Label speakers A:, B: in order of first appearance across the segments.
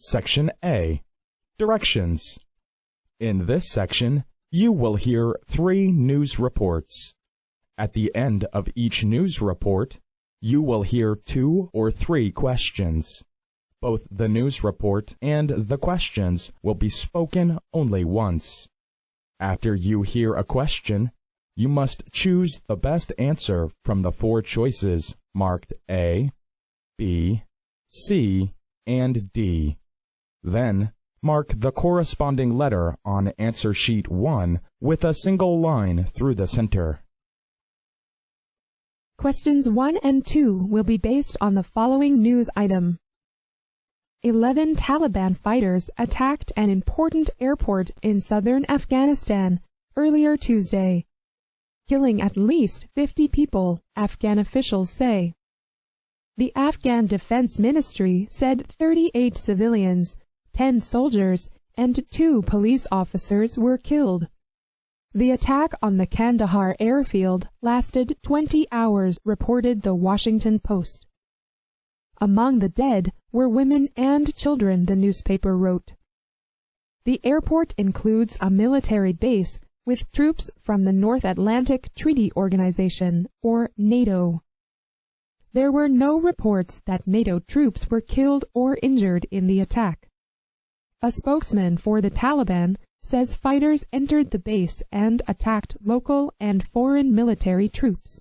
A: Section A, Directions. In this section, you will hear 3 news reports. At the end of each news report, you will hear 2 or 3 questions. Both the news report and the questions will be spoken only once. After you hear a question, you must choose the best answer from the 4 choices marked A, B, C, and D. Then, mark the corresponding letter on answer sheet 1 with a single line through the center.
B: Questions 1 and 2 will be based on the following news item. 11 Taliban fighters attacked an important airport in southern Afghanistan earlier Tuesday, killing at least 50 people, Afghan officials say. The Afghan Defense Ministry said 38 civilians, 10 soldiers, and 2 police officers were killed. The attack on the Kandahar airfield lasted 20 hours, reported the Washington Post. Among the dead were women and children, the newspaper wrote. The airport includes a military base with troops from the North Atlantic Treaty Organization, or NATO. There were no reports that NATO troops were killed or injured in the attack. A spokesman for the Taliban says fighters entered the base and attacked local and foreign military troops.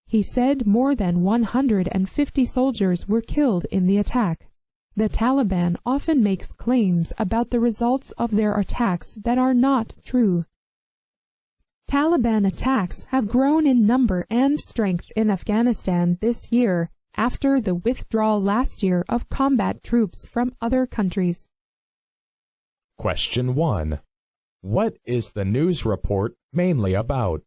B: He said more than 150 soldiers were killed in the attack. The Taliban often makes claims about the results of their attacks that are not true. Taliban attacks have grown in number and strength in Afghanistan this year after the withdrawal last year of combat troops from other countries.
A: Question 1. What is the news report mainly about?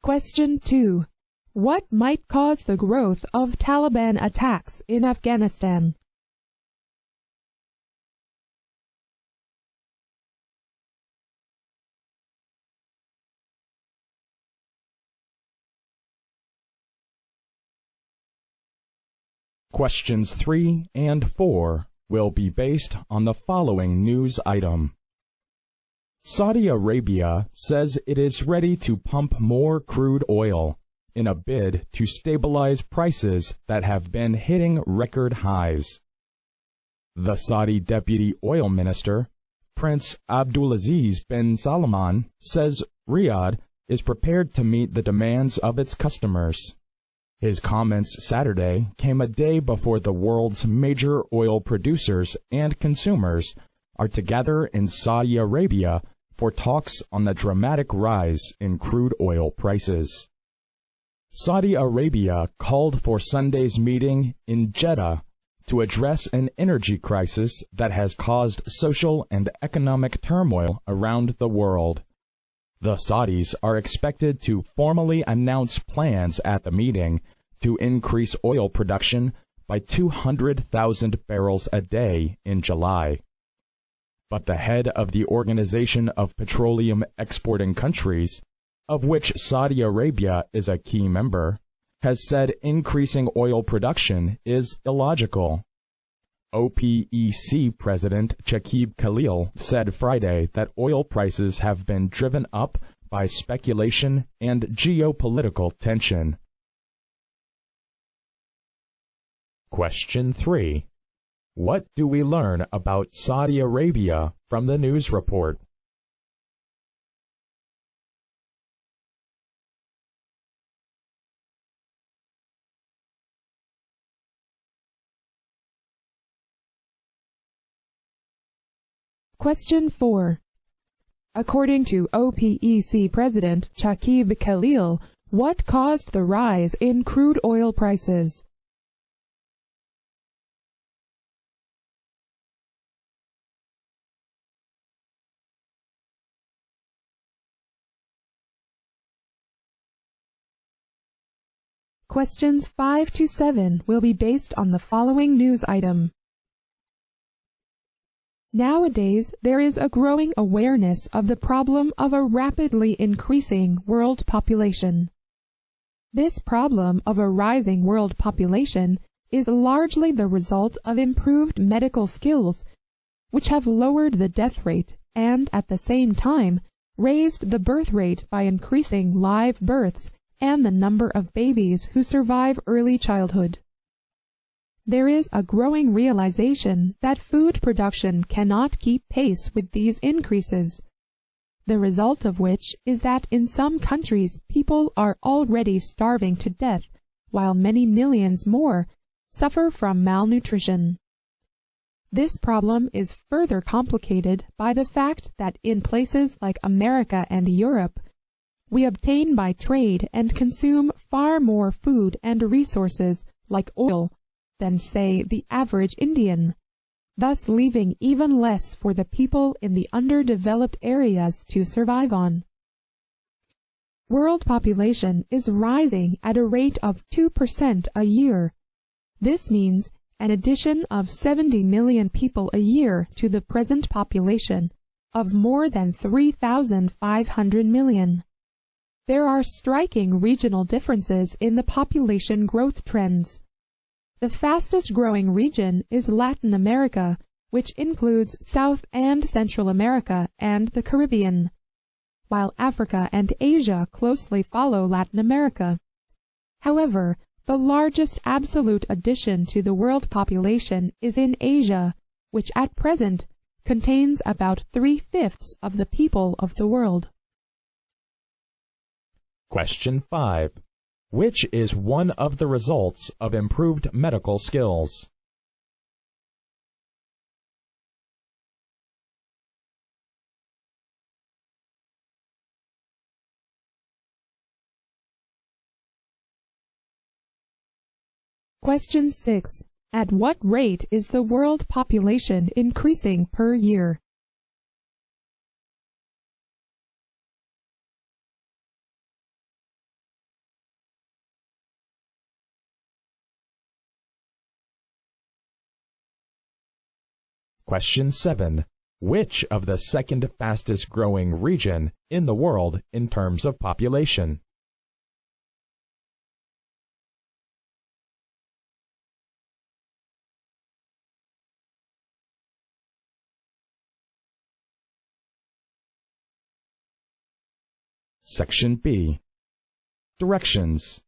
B: Question 2. What might cause the growth of Taliban attacks in Afghanistan?
A: Questions 3 and 4 will be based on the following news item. Saudi Arabia says it is ready to pump more crude oil in a bid to stabilize prices that have been hitting record highs. The Saudi Deputy Oil Minister, Prince Abdulaziz bin Salman, says Riyadh is prepared to meet the demands of its customers. His comments Saturday came a day before the world's major oil producers and consumers are together in Saudi Arabia for talks on the dramatic rise in crude oil prices. Saudi Arabia called for Sunday's meeting in Jeddah to address an energy crisis that has caused social and economic turmoil around the world. The Saudis are expected to formally announce plans at the meeting to increase oil production by 200,000 barrels a day in July. But the head of the Organization of Petroleum Exporting Countries, of which Saudi Arabia is a key member, has said increasing oil production is illogical. OPEC President Chakib Khalil said Friday that oil prices have been driven up by speculation and geopolitical tension. Question 3. What do we learn about Saudi Arabia from the news report?
B: Question 4. According to OPEC President Chakib Khalil, what caused the rise in crude oil prices? Questions 5 to 7 will be based on the following news item. Nowadays, there is a growing awareness of the problem of a rapidly increasing world population. This problem of a rising world population is largely the result of improved medical skills, which have lowered the death rate and, at the same time, raised the birth rate by increasing live births and the number of babies who survive early childhood. There is a growing realization that food production cannot keep pace with these increases, the result of which is that in some countries people are already starving to death, while many millions more suffer from malnutrition. This problem is further complicated by the fact that in places like America and Europe, we obtain by trade and consume far more food and resources like oil than, say, the average Indian, thus leaving even less for the people in the underdeveloped areas to survive on. World population is rising at a rate of 2% a year. This means an addition of 70 million people a year to the present population of more than 3,500 million. There are striking regional differences in the population growth trends. The fastest growing region is Latin America, which includes South and Central America and the Caribbean, while Africa and Asia closely follow Latin America. However, the largest absolute addition to the world population is in Asia, which at present contains about 3/5 of the people of the world.
A: Question 5. Which is one of the results of improved medical skills?
B: Question 6. At what rate is the world population increasing per year?
A: Question 7. Which of the second fastest growing region in the world in terms of population? Section B. Directions.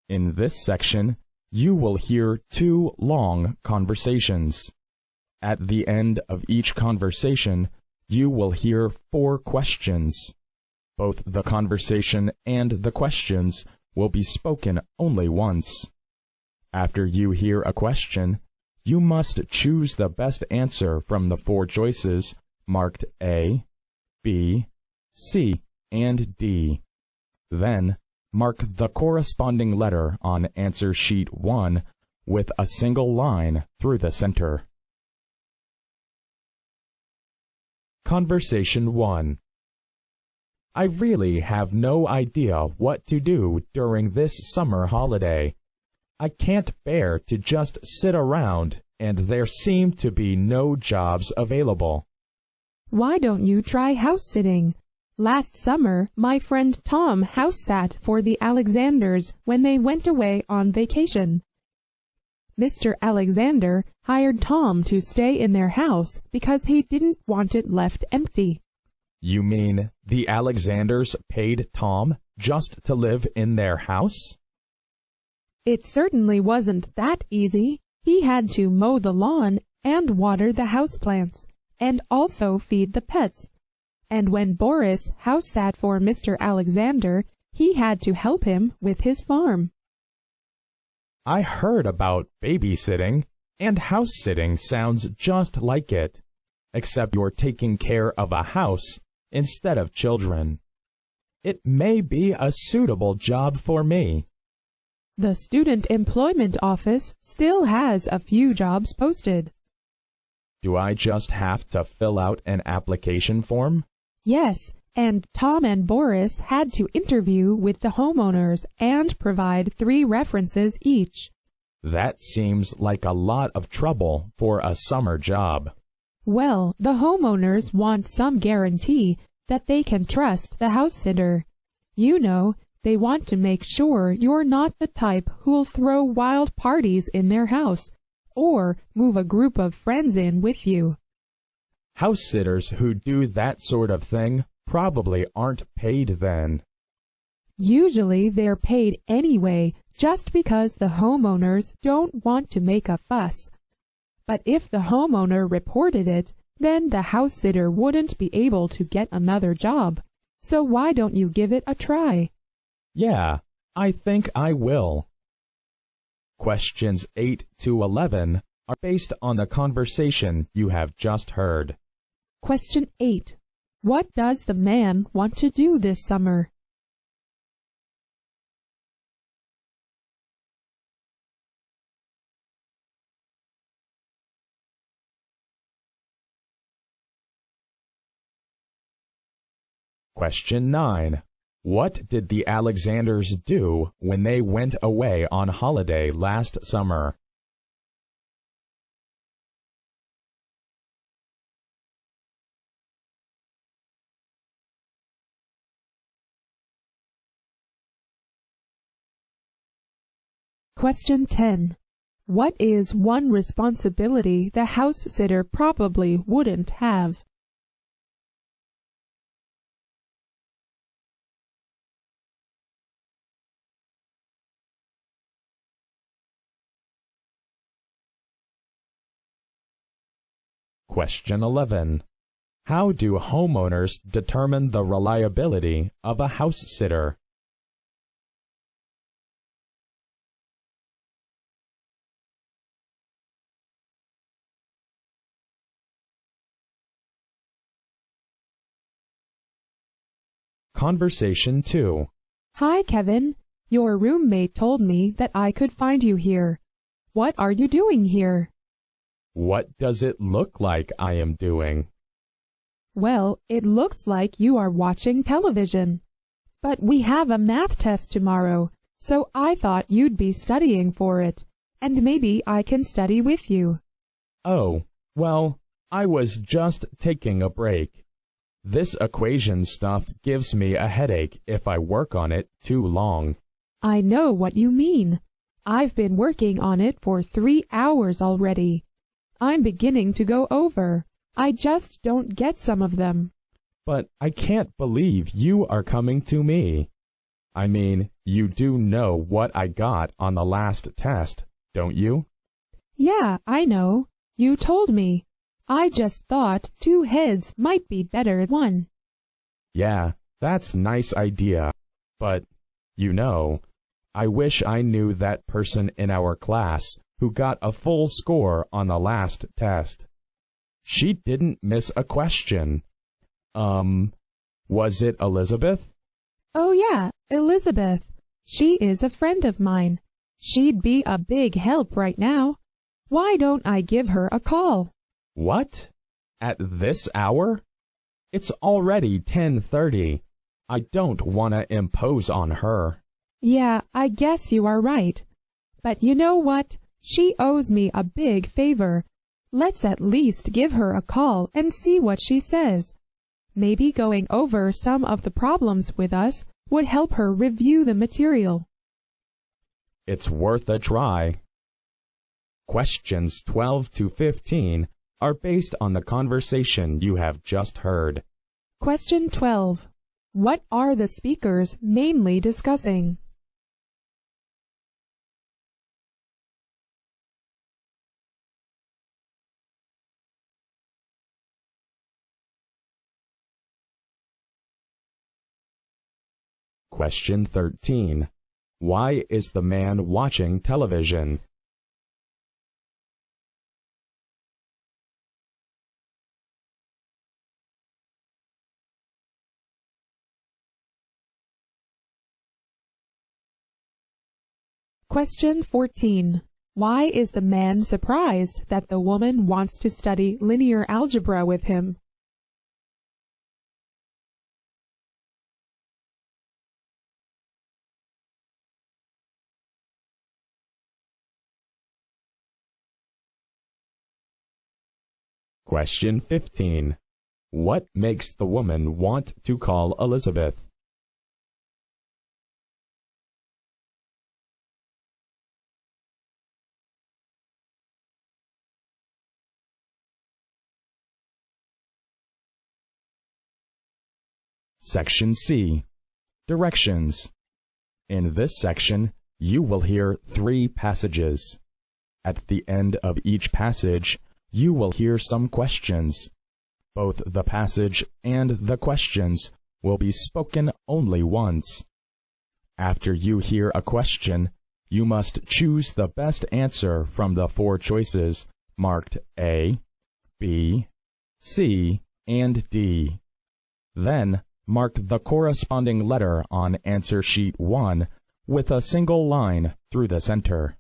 A: In this section, you will hear 2 long conversations. At the end of each conversation, you will hear 4 questions. Both the conversation and the questions will be spoken only once. After you hear a question, you must choose the best answer from the 4 choices marked A, B, C, and D. Then, mark the corresponding letter on answer sheet 1 with a single line through the center. Conversation 1. I really have no idea what to do during this summer holiday. I can't bear to just sit around, and there seem to be no jobs available.
B: Why don't you try house sitting? Last summer, my friend Tom house sat for the Alexanders when they went away on vacation. Mr. Alexander hired Tom to stay in their house because he didn't want it left empty.
A: You mean the Alexanders paid Tom just to live in their house?
B: It certainly wasn't that easy. He had to mow the lawn and water the houseplants, and also feed the pets. And when Boris house sat for Mr. Alexander, he had to help him with his farm.
A: I heard about babysitting, and house-sitting sounds just like it, except you're taking care of a house instead of children. It may be a suitable job for me.
B: The Student Employment Office still has a few jobs posted.
A: Do I just have to fill out an application form?
B: Yes, and Tom and Boris had to interview with the homeowners and provide 3 references each.
A: That seems like a lot of trouble for a summer job.
B: Well, the homeowners want some guarantee that they can trust the house sitter. You know, they want to make sure you're not the type who'll throw wild parties in their house or move a group of friends in with you.
A: House sitters who do that sort of thing probably aren't paid then.
B: Usually they're paid anyway just because the homeowners don't want to make a fuss. But if the homeowner reported it, then the house sitter wouldn't be able to get another job. So why don't you give it a try?
A: Yeah, I think I will. Questions 8 to 11 are based on the conversation you have just heard.
B: Question 8. What does the man want to do this summer?
A: Question 9. What did the Alexanders do when they went away on holiday last summer?
B: Question 10. What is one responsibility the house sitter probably wouldn't have?
A: Question 11. How do homeowners determine the reliability of a house sitter? Conversation 2.
B: Hi, Kevin. Your roommate told me that I could find you here. What are you doing here?
A: What does it look like I am doing?
B: Well, it looks like you are watching television. But we have a math test tomorrow, so I thought you'd be studying for it, and maybe I can study with you.
A: Oh, well, I was just taking a break. This equation stuff gives me a headache if I work on it too long.
B: I know what you mean. I've been working on it for 3 hours already. I'm beginning to go over. I just don't get some of them.
A: But I can't believe you are coming to me. I mean, you do know what I got on the last test, don't you?
B: Yeah, I know. You told me. I just thought 2 heads might be better than 1.
A: Yeah, that's a nice idea. But, you know, I wish I knew that person in our class who got a full score on the last test. She didn't miss a question. Was it Elizabeth?
B: Oh yeah, Elizabeth. She is a friend of mine. She'd be a big help right now. Why don't I give her a call?
A: What? At this hour? It's already 10:30. I don't want to impose on her.
B: Yeah, I guess you are right. But you know what? She owes me a big favor. Let's at least give her a call and see what she says. Maybe going over some of the problems with us would help her review the material.
A: It's worth a try. Questions 12 to 15 are based on the conversation you have just heard.
B: Question 12. What are the speakers mainly discussing?
A: Question 13. Why is the man watching television?
B: Question 14. Why is the man surprised that the woman wants to study linear algebra with him?
A: Question 15. What makes the woman want to call Elizabeth? Section C. Directions. In this section, you will hear 3 passages. At the end of each passage, you will hear some questions. Both the passage and the questions will be spoken only once. After you hear a question, you must choose the best answer from the 4 choices marked A, B, C, and D. Then, mark the corresponding letter on answer sheet 1 with a single line through the center.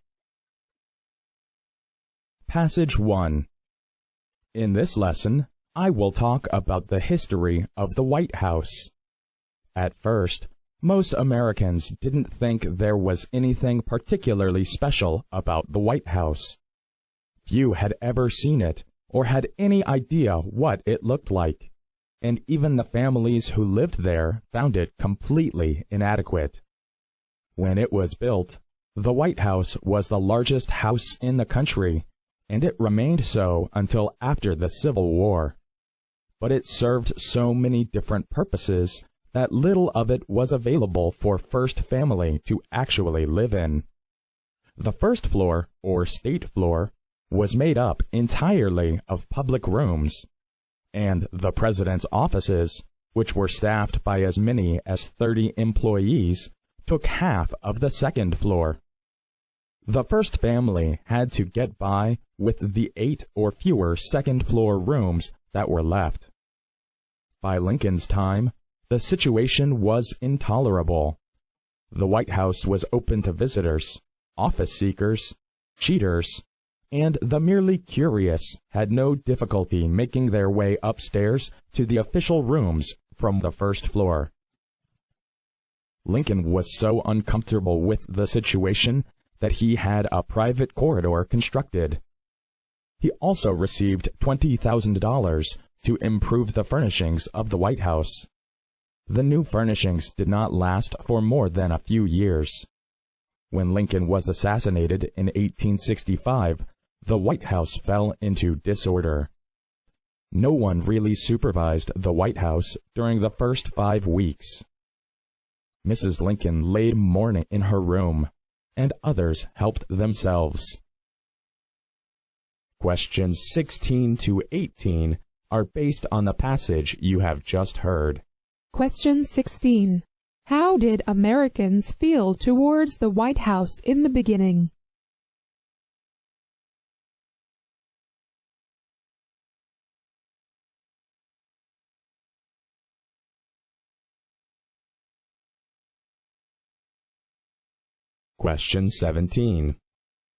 A: Passage 1. In this lesson, I will talk about the history of the White House. At first, most Americans didn't think there was anything particularly special about the White House. Few had ever seen it or had any idea what it looked like, and even the families who lived there found it completely inadequate. When it was built, the White House was the largest house in the country, and it remained so until after the Civil War. But it served so many different purposes that little of it was available for First Family to actually live in. The first floor, or state floor, was made up entirely of public rooms, and the president's offices, which were staffed by as many as 30 employees, took half of the second floor. The First Family had to get by with the 8 or fewer second-floor rooms that were left. By Lincoln's time, the situation was intolerable. The White House was open to visitors, office seekers, cheaters, and the merely curious had no difficulty making their way upstairs to the official rooms from the first floor. Lincoln was so uncomfortable with the situation that he had a private corridor constructed. He also received $20,000 to improve the furnishings of the White House. The new furnishings did not last for more than a few years. When Lincoln was assassinated in 1865, the White House fell into disorder. No one really supervised the White House during the first 5 weeks. Mrs. Lincoln lay mourning in her room, and others helped themselves. Questions 16 to 18 are based on the passage you have just heard.
B: Question 16. How did Americans feel towards the White House in the beginning?
A: Question 17.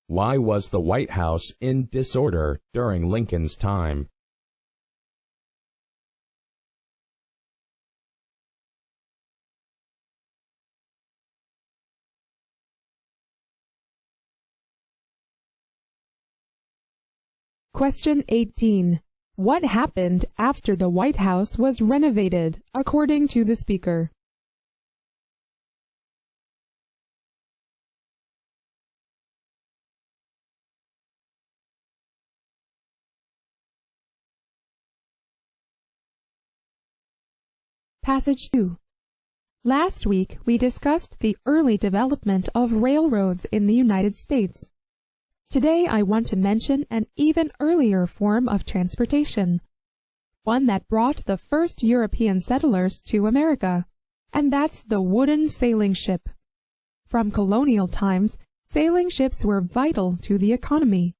A: Why was the White House in disorder during Lincoln's time?
B: Question 18. What happened after the White House was renovated, according to the speaker? Passage 2. Last week, we discussed the early development of railroads in the United States. Today, I want to mention an even earlier form of transportation, one that brought the first European settlers to America, and that's the wooden sailing ship. From colonial times, sailing ships were vital to the economy.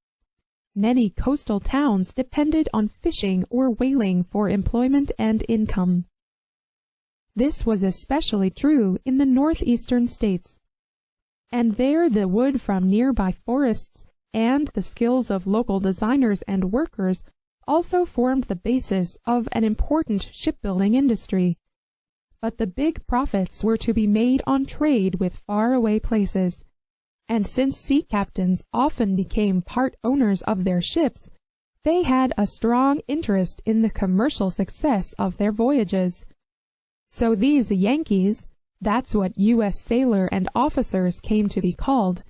B: Many coastal towns depended on fishing or whaling for employment and income. This was especially true in the northeastern states. And there the wood from nearby forests and the skills of local designers and workers also formed the basis of an important shipbuilding industry. But the big profits were to be made on trade with faraway places. And since sea captains often became part owners of their ships, They had a strong interest in the commercial success of their voyages. So these Yankees, that's what U.S. sailor and officers came to be called,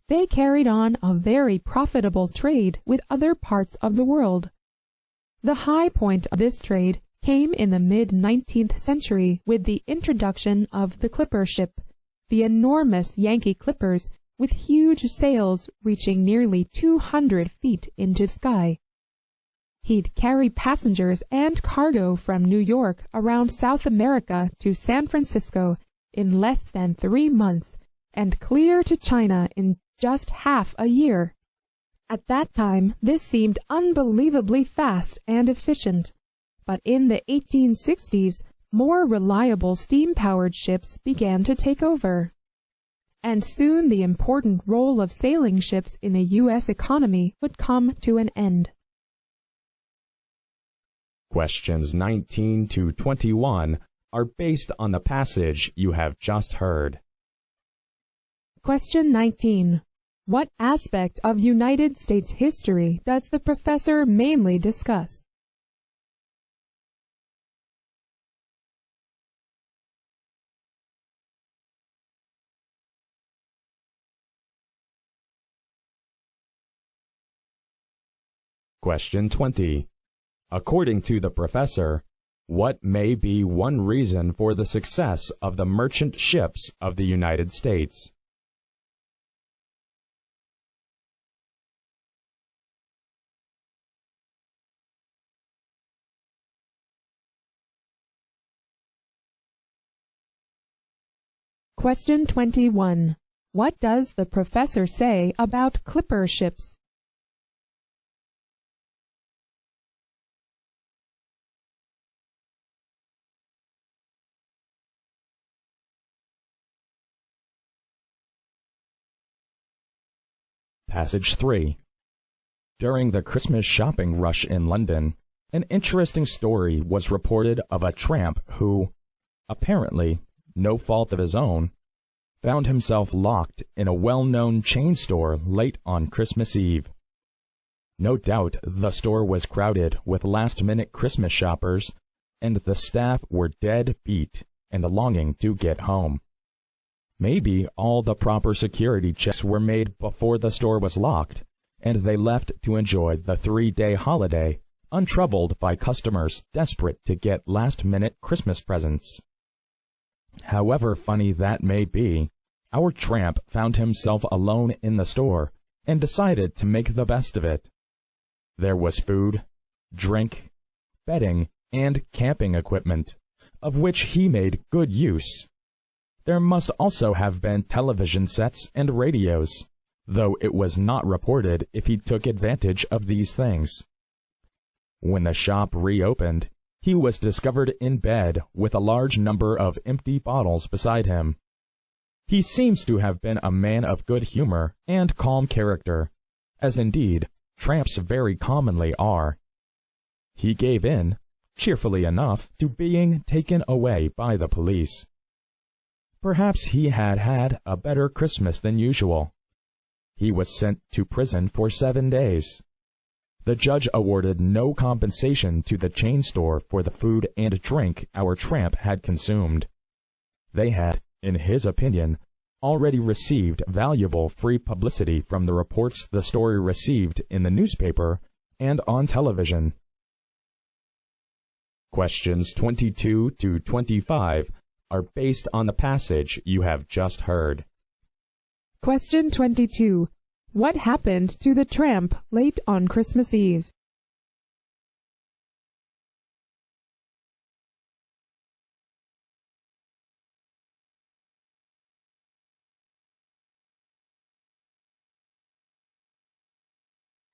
B: they carried on a very profitable trade with other parts of the world. The high point of this trade came in the mid-19th century with the introduction of the clipper ship, the enormous Yankee clippers with huge sails reaching nearly 200 feet into the sky. He'd carry passengers and cargo from New York around South America to San Francisco in less than 3 months and clear to China in just half a year. At that time, this seemed unbelievably fast and efficient. But in the 1860s, more reliable steam-powered ships began to take over. And soon the important role of sailing ships in the U.S. economy would come to an end.
A: Questions 19 to 21 are based on the passage you have just heard.
B: Question 19. What aspect of United States history does the professor mainly discuss?
A: Question 20. According to the professor, what may be one reason for the success of the merchant ships of the United States?
B: Question 21. What does the professor say about clipper ships?
A: Passage 3. During the Christmas shopping rush in London, an interesting story was reported of a tramp who, apparently no fault of his own, found himself locked in a well-known chain store late on Christmas Eve. No doubt the store was crowded with last-minute Christmas shoppers, and the staff were dead beat and longing to get home. Maybe all the proper security checks were made before the store was locked, and they left to enjoy the 3-day holiday, untroubled by customers desperate to get last-minute Christmas presents. However funny that may be, our tramp found himself alone in the store and decided to make the best of it. There was food, drink, bedding, and camping equipment, of which he made good use. There must also have been television sets and radios, though it was not reported if he took advantage of these things. When the shop reopened, he was discovered in bed with a large number of empty bottles beside him. He seems to have been a man of good humor and calm character, as indeed tramps very commonly are. He gave in, cheerfully enough, to being taken away by the police. Perhaps he had had a better Christmas than usual. He was sent to prison for 7 days. The judge awarded no compensation to the chain store for the food and drink our tramp had consumed. They had, in his opinion, already received valuable free publicity from the reports the story received in the newspaper and on television. Questions 22 to 25 are based on the passage you have just heard.
B: Question 22. What happened to the tramp late on Christmas Eve?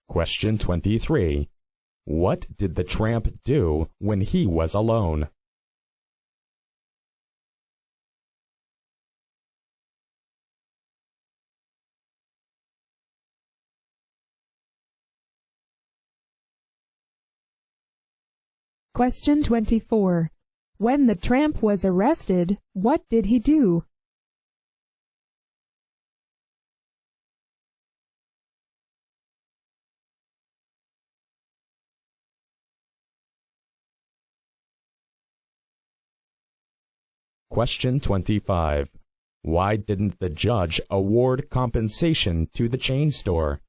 A: Question 23. What did the tramp do when he was alone?
B: Question 24. When the tramp was arrested, what did he do?
A: Question 25. Why didn't the judge award compensation to the chain store?